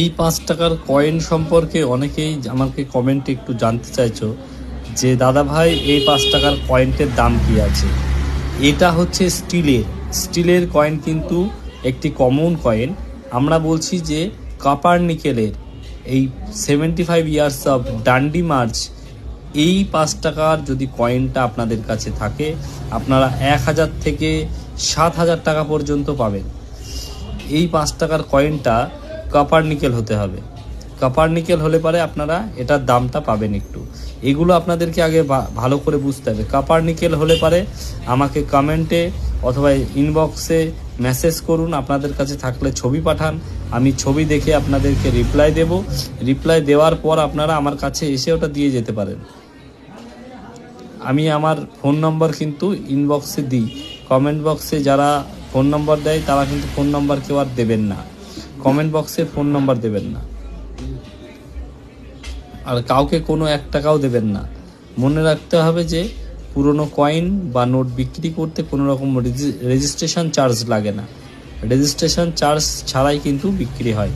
এই 5 টাকার কয়েন সম্পর্কে অনেকেই আমাকে কমেন্টে একটু জানতে চাইছো যে দাদা ভাই এই 5 টাকার কয়েনটির দাম কি আছে। এটা হচ্ছে স্টিলের কয়েন, কিন্তু একটি কমন কয়েন। আমরা বলছি যে কপার নিকেলের এই 75 ইয়ার্স অফ ডান্ডি মার্চ এই 5 টাকার যদি কয়েনটা আপনাদের কাছে থাকে, আপনারা 1000 থেকে 7000 টাকা পর্যন্ত পাবেন। এই 5 টাকার কয়েনটা কপার নিকেল হতে হবে। কপার নিকেল হলে পরে আপনারা এটার দামটা পাবেন একটু। এগুলো আপনাদেরকে আগে ভালো করে বুঝতে হবে। কপার নিকেল হলে পরে আমাকে কমেন্টে অথবা ইনবক্সে মেসেজ করুন, আপনাদের কাছে থাকলে ছবি পাঠান, আমি ছবি দেখে আপনাদেরকে রিপ্লাই দেব। রিপ্লাই দেওয়ার পর আপনারা আমার কাছে এসে ওটা দিয়ে যেতে পারেন। আমি আমার ফোন নম্বর কিন্তু ইনবক্সে দিই। কমেন্ট বক্সে যারা ফোন নম্বর দেয় তারা কিন্তু ফোন নম্বর কেউ আর দেবেন না, কমেন্ট বক্সে ফোন নম্বর দেবেন না, আর কাউকে কোনো 1 টাকাও দেবেন না। মনে রাখতে হবে যে পুরনো কয়েন বা নোট বিক্রি করতে কোনো রকম রেজিস্ট্রেশন চার্জ লাগে না। রেজিস্ট্রেশন চার্জ ছাড়াই কিন্তু বিক্রি হয়।